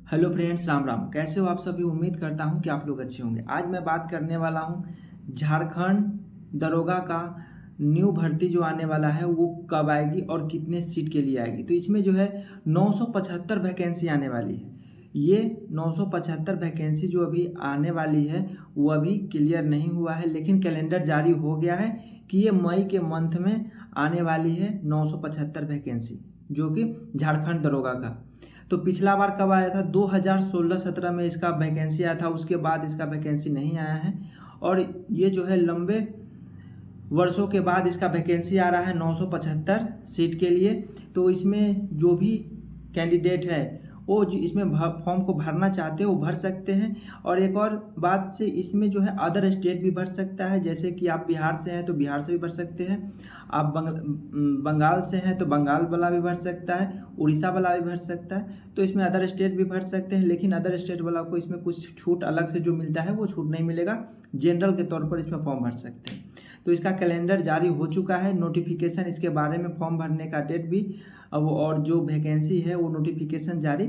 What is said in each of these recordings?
Hello friends, Ram Ram. कैसे हो आप सभी? उम्मीद करता हूं कि आप लोग अच्छे होंगे। आज मैं बात करने वाला हूं झारखंड दरोगा का न्यू भर्ती जो आने वाला है वो कब आएगी और कितने सीट के लिए आएगी। तो इसमें जो है 975 वैकेंसी आने वाली है। ये 975 वैकेंसी जो अभी आने वाली है वो अभी क्लियर नहीं हुआ है, लेकिन कैलेंडर जारी हो गया है कि ये मई के मंथ में आने वाली है 975 वैकेंसी, जो कि झारखंड दरोगा का। तो पिछला बार कब आया था? 2016-17 में इसका वैकेंसी आया था। उसके बाद इसका वैकेंसी नहीं आया है और ये जो है लंबे वर्षों के बाद इसका वैकेंसी आ रहा है 975 सीट के लिए। तो इसमें जो भी कैंडिडेट है वो इसमें फॉर्म को भरना चाहते हैं वो भर सकते हैं। और एक और बात से इसमें जो है अदर स्टेट भी भर सकता है, जैसे कि आप बिहार से हैं तो बिहार से भी भर सकते हैं, आप बंगाल से हैं तो बंगाल वाला भी भर सकता है, उड़ीसा वाला भी भर सकता है। तो इसमें अदर स्टेट भी भर सकते हैं, लेकिन अदर स्टेट वाला को इसमें कुछ छूट अलग से जो मिलता है वो छूट नहीं मिलेगा। जनरल के तौर पर इसमें फॉर्म भर सकते हैं। तो इसका कैलेंडर जारी हो चुका है, नोटिफिकेशन इसके बारे में, फॉर्म भरने का डेट भी अब, और जो वैकेंसी है वो नोटिफिकेशन जारी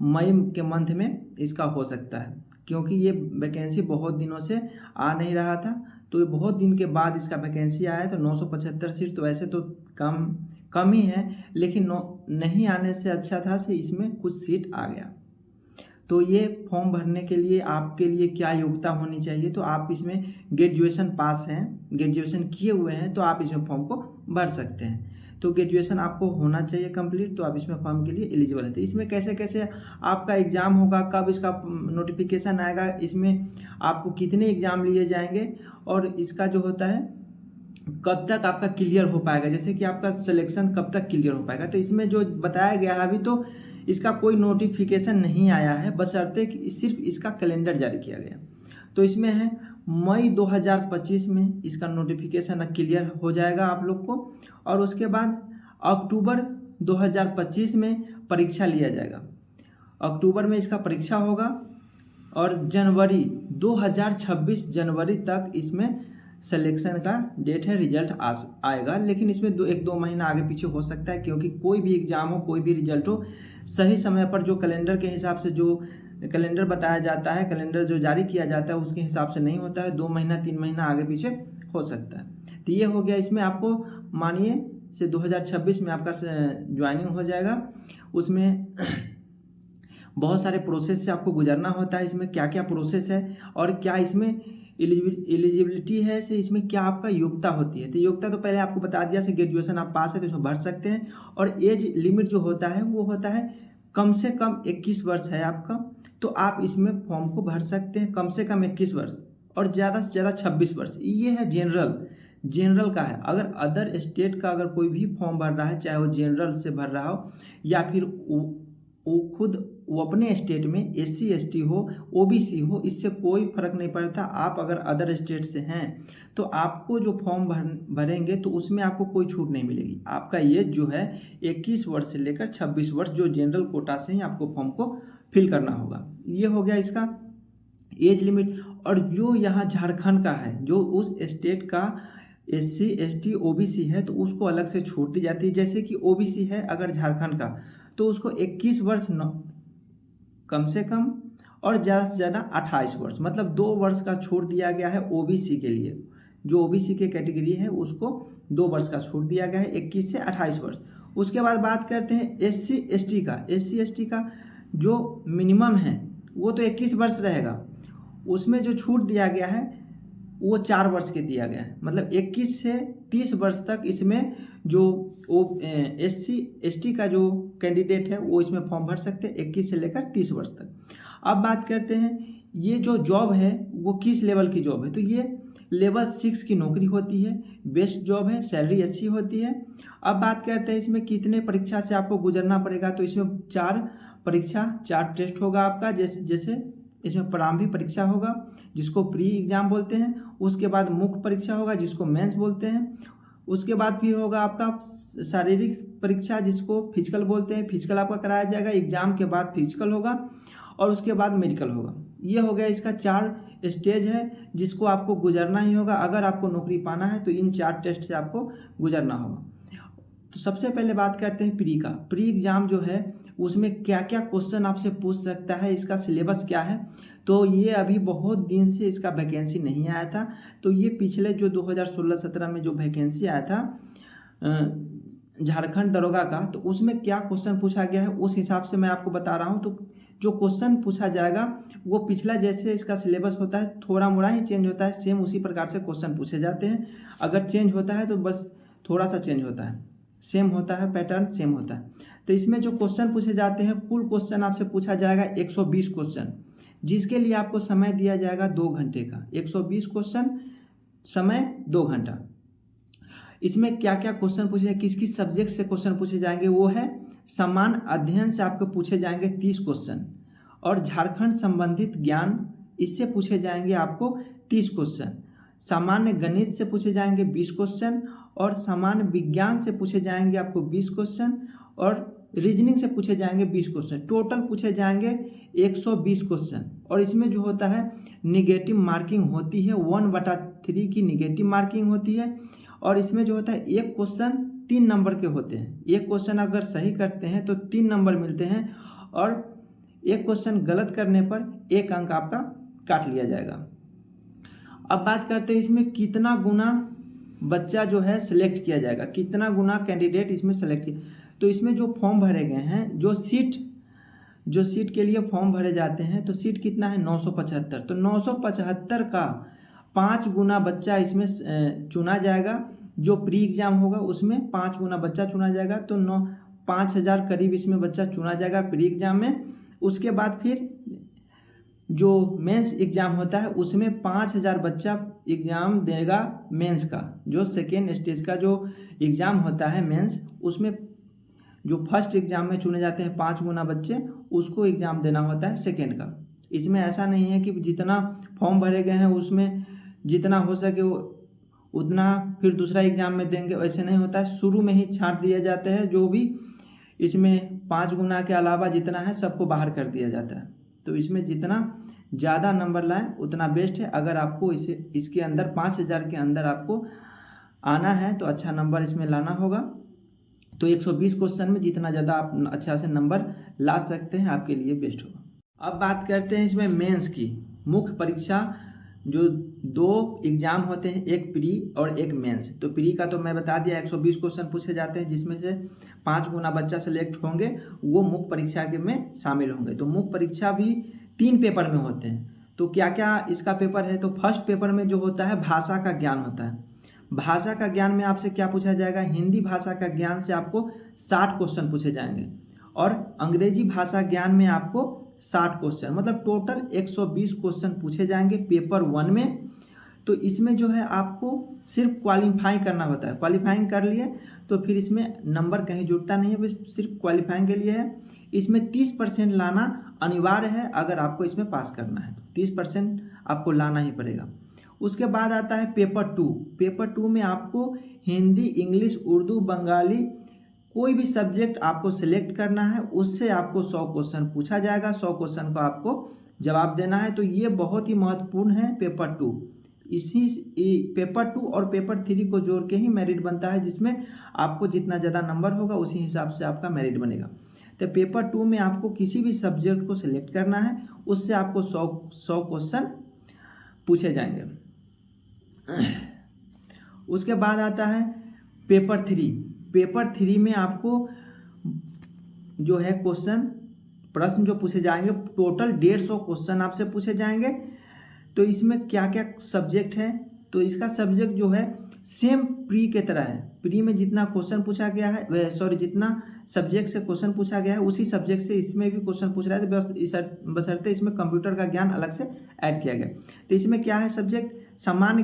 मई के मंथ में इसका हो सकता है, क्योंकि ये वैकेंसी बहुत दिनों से आ नहीं रहा था। तो ये बहुत दिन के बाद इसका वैकेंसी आया है। तो 975 सीट तो वैसे तो कम ही है, लेकिन नहीं आने से अच्छा था से इसमें कुछ सीट आ गया। तो ये फॉर्म भरने के लिए आपके लिए क्या योग्यता होनी चाहिए? तो आप इसमें ग्रेजुएशन पास हैं, ग्रेजुएशन किए हुए हैं तो आप इसमें फॉर्म को भर सकते हैं। तो ग्रेजुएशन आपको होना चाहिए कंप्लीट, तो आप इसमें फॉर्म के लिए एलिजिबल है। तो इसमें कैसे कैसे आपका एग्ज़ाम होगा, कब इसका नोटिफिकेशन आएगा, इसमें आपको कितने एग्ज़ाम लिए जाएंगे और इसका जो होता है कब तक आपका क्लियर हो पाएगा, जैसे कि आपका सिलेक्शन कब तक क्लियर हो पाएगा। तो इसमें जो बताया गया है अभी तो इसका कोई नोटिफिकेशन नहीं आया है, बशर्ते कि सिर्फ इसका कैलेंडर जारी किया गया। तो इसमें है मई 2025 में इसका नोटिफिकेशन क्लियर हो जाएगा आप लोग को, और उसके बाद अक्टूबर 2025 में परीक्षा लिया जाएगा। अक्टूबर में इसका परीक्षा होगा और जनवरी 2026 जनवरी तक इसमें सिलेक्शन का डेट है, रिजल्ट आएगा। लेकिन इसमें एक दो महीना आगे पीछे हो सकता है, क्योंकि कोई भी एग्जाम हो, कोई भी रिजल्ट हो, सही समय पर जो कैलेंडर के हिसाब से जो कैलेंडर बताया जाता है, कैलेंडर जो जारी किया जाता है उसके हिसाब से नहीं होता है। 2 महीना 3 महीना आगे पीछे हो सकता है। तो ये हो गया। इसमें आपको मानिए से 2026 में आपका ज्वाइनिंग हो जाएगा। उसमें बहुत सारे प्रोसेस से आपको गुजरना होता है। इसमें क्या क्या प्रोसेस है और क्या इसमें एलिजिबिलिटी है, से इसमें क्या आपका योग्यता होती है। तो योग्यता तो पहले आपको बता दिया, से ग्रेजुएशन आप पास है तो इसमें भर सकते हैं। और एज लिमिट जो होता है वो होता है कम से कम 21 वर्ष है आपका, तो आप इसमें फॉर्म को भर सकते हैं। कम से कम 21 वर्ष और ज़्यादा से ज़्यादा 26 वर्ष। ये है जनरल का है। अगर अदर स्टेट का अगर कोई भी फॉर्म भर रहा है, चाहे वो जनरल से भर रहा हो या फिर वो अपने स्टेट में SC ST हो, OBC हो, इससे कोई फर्क नहीं पड़ता। आप अगर अदर स्टेट से हैं तो आपको जो फॉर्म भरेंगे तो उसमें आपको कोई छूट नहीं मिलेगी। आपका एज जो है 21 वर्ष से लेकर 26 वर्ष, जो जनरल कोटा से ही आपको फॉर्म को फिल करना होगा। ये हो गया इसका एज लिमिट। और जो यहाँ झारखंड का है, जो उस स्टेट का SC ST OBC है तो उसको अलग से छूट दी जाती है। जैसे कि OBC है अगर झारखंड का, तो उसको 21 वर्ष कम से कम और ज़्यादा से ज़्यादा 28 वर्ष, मतलब 2 वर्ष का छूट दिया गया है OBC के लिए। जो OBC के कैटेगरी है उसको 2 वर्ष का छूट दिया गया है, 21 से 28 वर्ष। उसके बाद बात करते हैं SC ST का। SC ST का जो मिनिमम है वो तो 21 वर्ष रहेगा। उसमें जो छूट दिया गया है वो 4 वर्ष के दिया गया है, मतलब 21 से 30 वर्ष तक इसमें जो SC ST का जो कैंडिडेट है वो इसमें फॉर्म भर सकते हैं 21 से लेकर 30 वर्ष तक। अब बात करते हैं ये जो जॉब है वो किस लेवल की जॉब है। तो ये लेवल 6 की नौकरी होती है, बेस्ट जॉब है, सैलरी अच्छी होती है। अब बात करते हैं इसमें कितने परीक्षा से आपको गुजरना पड़ेगा। तो इसमें 4 परीक्षा, 4 टेस्ट होगा आपका। जैसे इसमें प्रारंभिक परीक्षा होगा जिसको प्री एग्जाम बोलते हैं, उसके बाद मुख्य परीक्षा होगा जिसको मेंस बोलते हैं, उसके बाद फिर होगा आपका शारीरिक परीक्षा जिसको फिजिकल बोलते हैं। फिजिकल आपका कराया जाएगा, एग्जाम के बाद फिजिकल होगा और उसके बाद मेडिकल होगा। ये हो गया इसका 4 स्टेज है जिसको आपको गुजरना ही होगा। अगर आपको नौकरी पाना है तो इन 4 टेस्ट से आपको गुजरना होगा। तो सबसे पहले बात करते हैं प्री का। प्री एग्जाम जो है उसमें क्या क्या क्वेश्चन आपसे पूछ सकता है, इसका सिलेबस क्या है। तो ये अभी बहुत दिन से इसका वैकेंसी नहीं आया था। तो ये पिछले जो 2016-17 में जो वैकेंसी आया था झारखंड दरोगा का, तो उसमें क्या क्वेश्चन पूछा गया है उस हिसाब से मैं आपको बता रहा हूँ। तो जो क्वेश्चन पूछा जाएगा वो पिछला जैसे इसका सिलेबस होता है थोड़ा मोड़ा ही चेंज होता है, सेम उसी प्रकार से क्वेश्चन पूछे जाते हैं। अगर चेंज होता है तो बस थोड़ा सा चेंज होता है, सेम होता है, पैटर्न सेम होता है। तो इसमें जो क्वेश्चन पूछे जाते हैं, कुल क्वेश्चन आपसे पूछा जाएगा 120 क्वेश्चन, जिसके लिए आपको समय दिया जाएगा 2 घंटे का। 120 क्वेश्चन, समय 2 घंटा। इसमें क्या क्या क्वेश्चन पूछे जाएंगे, किस किस सब्जेक्ट से क्वेश्चन पूछे जाएंगे, वो है समान अध्ययन से आपको पूछे जाएंगे 30 क्वेश्चन, और झारखंड संबंधित ज्ञान इससे पूछे जाएंगे आपको 30 क्वेश्चन। सामान्य गणित से पूछे जाएंगे 20 क्वेश्चन, और सामान्य विज्ञान से पूछे जाएंगे आपको 20 क्वेश्चन, और रीजनिंग से पूछे जाएंगे 20 क्वेश्चन। टोटल पूछे जाएंगे 120 क्वेश्चन। और इसमें जो होता है निगेटिव मार्किंग होती है, 1/3 की निगेटिव मार्किंग होती है। और इसमें जो होता है एक क्वेश्चन 3 नंबर के होते हैं। एक क्वेश्चन अगर सही करते हैं तो 3 नंबर मिलते हैं, और एक क्वेश्चन गलत करने पर 1 अंक आपका काट लिया जाएगा। अब बात करते हैं इसमें कितना गुना बच्चा जो है सिलेक्ट किया जाएगा, कितना गुना कैंडिडेट इसमें सेलेक्ट किया। तो इसमें जो फॉर्म भरे गए हैं, जो सीट के लिए फॉर्म भरे जाते हैं, तो सीट कितना है 975। तो 975 का 5 गुना बच्चा इसमें चुना जाएगा। जो प्री एग्जाम होगा उसमें 5 गुना बच्चा चुना जाएगा, तो 5,000 करीब इसमें बच्चा चुना जाएगा प्री एग्जाम में। उसके बाद फिर जो मेंस एग्जाम होता है उसमें 5,000 बच्चा एग्जाम देगा मेंस का। जो सेकेंड स्टेज का जो एग्ज़ाम होता है मेंस, उसमें जो फर्स्ट एग्जाम में चुने जाते हैं 5 गुना बच्चे, उसको एग्ज़ाम देना होता है सेकेंड का। इसमें ऐसा नहीं है कि जितना फॉर्म भरे गए हैं उसमें जितना हो सके उतना फिर दूसरा एग्जाम में देंगे, वैसे नहीं होता है। शुरू में ही छांट दिए जाते हैं, जो भी इसमें 5 गुना के अलावा जितना है सबको बाहर कर दिया जाता है। तो इसमें जितना ज़्यादा नंबर लाएं उतना बेस्ट है। अगर आपको इसके अंदर 5,000 के अंदर आपको आना है तो अच्छा नंबर इसमें लाना होगा। तो 120 क्वेश्चन में जितना ज़्यादा आप अच्छा से नंबर ला सकते हैं आपके लिए बेस्ट होगा। अब बात करते हैं इसमें मेंस की। मुख्य परीक्षा जो 2 एग्जाम होते हैं, एक प्री और एक मेंस। तो प्री का तो मैं बता दिया 120 क्वेश्चन पूछे जाते हैं, जिसमें से 5 गुना बच्चा सेलेक्ट होंगे, वो मुख्य परीक्षा के में शामिल होंगे। तो मुख्य परीक्षा भी 3 पेपर में होते हैं। तो क्या क्या इसका पेपर है, तो फर्स्ट पेपर में जो होता है भाषा का ज्ञान होता है। भाषा का ज्ञान में आपसे क्या पूछा जाएगा, हिंदी भाषा का ज्ञान से आपको 60 क्वेश्चन पूछे जाएंगे, और अंग्रेजी भाषा ज्ञान में आपको 60 क्वेश्चन, मतलब टोटल 120 क्वेश्चन पूछे जाएंगे पेपर 1 में। तो इसमें जो है आपको सिर्फ क्वालिफाई करना होता है। क्वालिफाइंग कर लिए तो फिर इसमें नंबर कहीं जुड़ता नहीं है, बस सिर्फ क्वालिफाइंग के लिए है। इसमें 30% लाना अनिवार्य है, अगर आपको इसमें पास करना है तो 30% आपको लाना ही पड़ेगा। उसके बाद आता है पेपर 2। पेपर 2 में आपको हिंदी, इंग्लिश, उर्दू, बंगाली कोई भी सब्जेक्ट आपको सिलेक्ट करना है, उससे आपको 100 क्वेश्चन पूछा जाएगा। 100 क्वेश्चन को आपको जवाब देना है। तो ये बहुत ही महत्वपूर्ण है पेपर 2। इसी पेपर 2 और पेपर 3 को जोड़ के ही मेरिट बनता है, जिसमें आपको जितना ज़्यादा नंबर होगा उसी हिसाब से आपका मेरिट बनेगा। तो पेपर 2 में आपको किसी भी सब्जेक्ट को सिलेक्ट करना है, उससे आपको 100 क्वेश्चन पूछे जाएंगे। उसके बाद आता है पेपर 3। पेपर 3 में आपको जो है प्रश्न जो पूछे जाएंगे, टोटल 150 क्वेश्चन आपसे पूछे जाएंगे। तो इसमें क्या क्या सब्जेक्ट है, तो इसका सब्जेक्ट जो है सेम प्री के तरह है। प्री में जितना क्वेश्चन पूछा गया है, जितना सब्जेक्ट से क्वेश्चन पूछा गया है, उसी सब्जेक्ट से इसमें भी क्वेश्चन पूछ रहा है, तो बशर्ते इसमें कंप्यूटर का ज्ञान अलग से ऐड किया गया। तो इसमें क्या है सब्जेक्ट, समान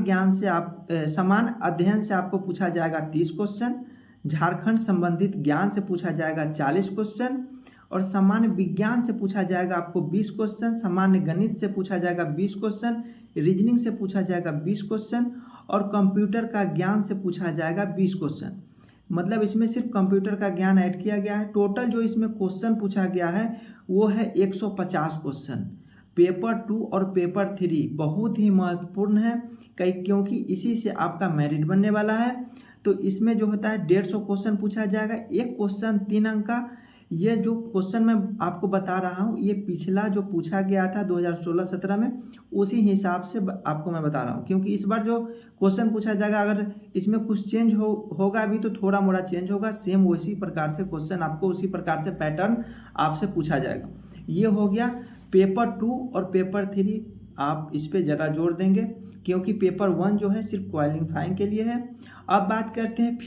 अध्ययन से आपको पूछा जाएगा 30 क्वेश्चन, झारखंड संबंधित ज्ञान से पूछा जाएगा 40 क्वेश्चन, और सामान्य विज्ञान से पूछा जाएगा आपको 20 क्वेश्चन, सामान्य गणित से पूछा जाएगा 20 क्वेश्चन, रीजनिंग से पूछा जाएगा 20 क्वेश्चन, और कंप्यूटर का ज्ञान से पूछा जाएगा 20 क्वेश्चन। मतलब इसमें सिर्फ कंप्यूटर का ज्ञान ऐड किया गया है। टोटल जो इसमें क्वेश्चन पूछा गया है वो है 150 क्वेश्चन। पेपर 2 और पेपर 3 बहुत ही महत्वपूर्ण है, क्योंकि इसी से आपका मेरिट बनने वाला है। तो इसमें जो होता है 150 क्वेश्चन पूछा जाएगा। एक क्वेश्चन 3 अंक का, ये जो क्वेश्चन मैं आपको बता रहा हूँ ये पिछला जो पूछा गया था 2016-17 में, उसी हिसाब से आपको मैं बता रहा हूँ। क्योंकि इस बार जो क्वेश्चन पूछा जाएगा अगर इसमें कुछ चेंज होगा भी तो थोड़ा मोड़ा चेंज होगा, सेम उसी प्रकार से क्वेश्चन आपको उसी प्रकार से पैटर्न आपसे पूछा जाएगा। ये हो गया पेपर 2 और पेपर 3 आप इस पर ज़्यादा जोर देंगे क्योंकि पेपर 1 जो है सिर्फ क्वालिफाइंग के लिए है। अब बात करते हैं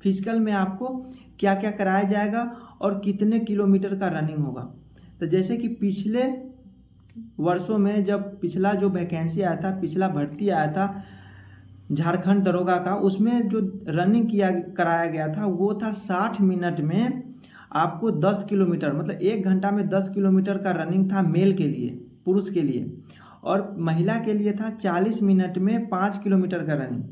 फिजिकल में आपको क्या क्या कराया जाएगा और कितने किलोमीटर का रनिंग होगा। तो जैसे कि पिछले वर्षों में जब पिछला जो वैकेंसी आया था, पिछला भर्ती आया था झारखंड दरोगा का, उसमें जो रनिंग कराया गया था वो था 60 मिनट में आपको 10 किलोमीटर, मतलब 1 घंटा में 10 किलोमीटर का रनिंग था मेल के लिए, पुरुष के लिए, और महिला के लिए था 40 मिनट में 5 किलोमीटर का रनिंग,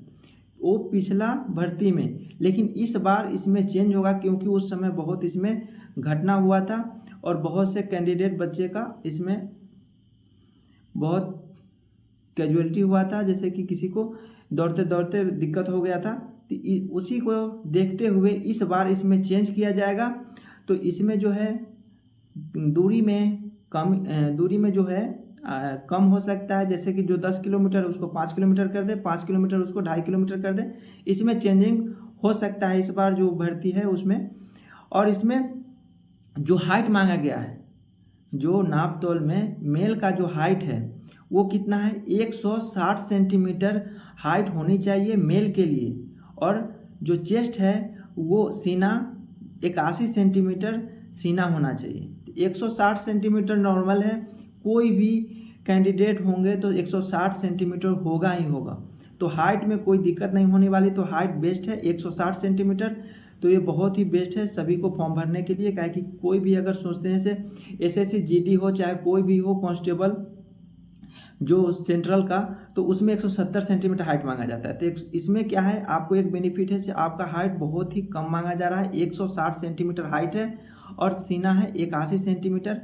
वो पिछला भर्ती में। लेकिन इस बार इसमें चेंज होगा क्योंकि उस समय बहुत इसमें घटना हुआ था और बहुत से कैंडिडेट बच्चे का इसमें बहुत कैजुअलिटी हुआ था, जैसे कि किसी को दौड़ते दौड़ते दिक्कत हो गया था। तो उसी को देखते हुए इस बार इसमें चेंज किया जाएगा। तो इसमें जो है दूरी में जो है कम हो सकता है, जैसे कि जो 10 किलोमीटर उसको 5 किलोमीटर कर दे, 5 किलोमीटर उसको 2.5 किलोमीटर कर दे, इसमें चेंजिंग हो सकता है इस बार जो भर्ती है उसमें। और इसमें जो हाइट मांगा गया है, जो नाप तोल में मेल का जो हाइट है वो कितना है, 160 सेंटीमीटर हाइट होनी चाहिए मेल के लिए, और जो चेस्ट है वो सीना 81 सेंटीमीटर सीना होना चाहिए। 160 सेंटीमीटर नॉर्मल है, कोई भी कैंडिडेट होंगे तो 160 सेंटीमीटर होगा ही होगा, तो हाइट में कोई दिक्कत नहीं होने वाली। तो हाइट बेस्ट है 160 सेंटीमीटर, तो ये बहुत ही बेस्ट है सभी को फॉर्म भरने के लिए। क्या कि कोई भी अगर सोचते हैं से एसएससी जीडी हो चाहे कोई भी हो कांस्टेबल जो सेंट्रल का, तो उसमें 170 सेंटीमीटर हाइट मांगा जाता है। तो इसमें क्या है, आपको एक बेनिफिट है, आपका हाइट बहुत ही कम मांगा जा रहा है, 160 सेंटीमीटर हाइट है और सीना है 81 सेंटीमीटर।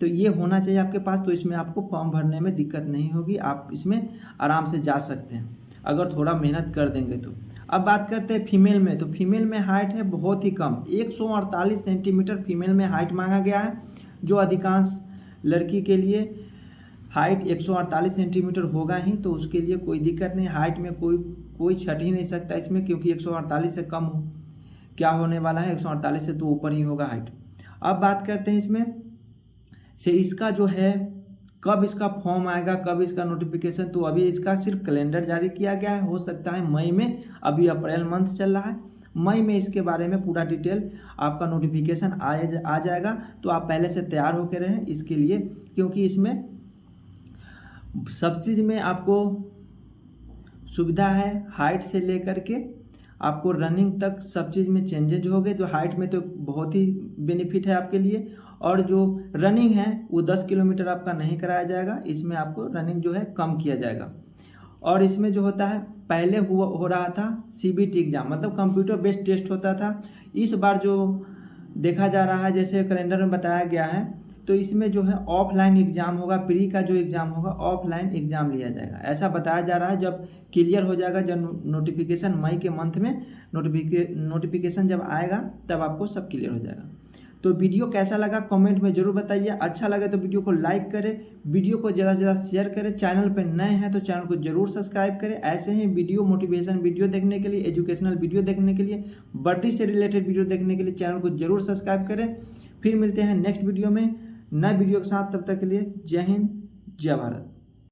तो ये होना चाहिए आपके पास, तो इसमें आपको फॉर्म भरने में दिक्कत नहीं होगी, आप इसमें आराम से जा सकते हैं अगर थोड़ा मेहनत कर देंगे तो। अब बात करते हैं फीमेल में, तो फीमेल में हाइट है बहुत ही कम, 148 सेंटीमीटर फीमेल में हाइट मांगा गया है, जो अधिकांश लड़की के लिए हाइट 148 सेंटीमीटर होगा ही, तो उसके लिए कोई दिक्कत नहीं, हाइट में कोई छट ही नहीं सकता इसमें, क्योंकि 148 से कम क्या होने वाला है, 148 से तो ऊपर ही होगा हाइट। अब बात करते हैं इसमें से इसका जो है कब इसका फॉर्म आएगा, कब इसका नोटिफिकेशन, तो अभी इसका सिर्फ कैलेंडर जारी किया गया है, हो सकता है मई में, अभी अप्रैल मंथ चल रहा है, मई में इसके बारे में पूरा डिटेल आपका नोटिफिकेशन आ जाएगा। तो आप पहले से तैयार होकर रहें इसके लिए, क्योंकि इसमें सब चीज़ में आपको सुविधा है, हाइट से लेकर के आपको रनिंग तक सब चीज़ में चेंजेज हो गए। जो हाइट में तो बहुत ही बेनिफिट है आपके लिए, और जो रनिंग है वो 10 किलोमीटर आपका नहीं कराया जाएगा, इसमें आपको रनिंग जो है कम किया जाएगा। और इसमें जो होता है, पहले हो रहा था सीबीटी एग्ज़ाम, मतलब कंप्यूटर बेस्ड टेस्ट होता था, इस बार जो देखा जा रहा है जैसे कैलेंडर में बताया गया है, तो इसमें जो है ऑफलाइन एग्ज़ाम होगा, प्री का जो एग्ज़ाम होगा ऑफलाइन एग्ज़ाम लिया जाएगा, ऐसा बताया जा रहा है। जब क्लियर हो जाएगा, जब नोटिफिकेशन मई के मंथ में नोटिफिकेशन जब आएगा तब आपको सब क्लियर हो जाएगा। तो वीडियो कैसा लगा कमेंट में जरूर बताइए, अच्छा लगे तो वीडियो को लाइक करें, वीडियो को ज़्यादा से ज़्यादा शेयर करें, चैनल पर नए हैं तो चैनल को जरूर सब्सक्राइब करें। ऐसे ही वीडियो मोटिवेशन वीडियो देखने के लिए, एजुकेशनल वीडियो देखने के लिए, वर्दी से रिलेटेड वीडियो देखने के लिए चैनल को जरूर सब्सक्राइब करें। फिर मिलते हैं नेक्स्ट वीडियो में नए वीडियो के साथ, तब तक के लिए जय हिंद जय भारत।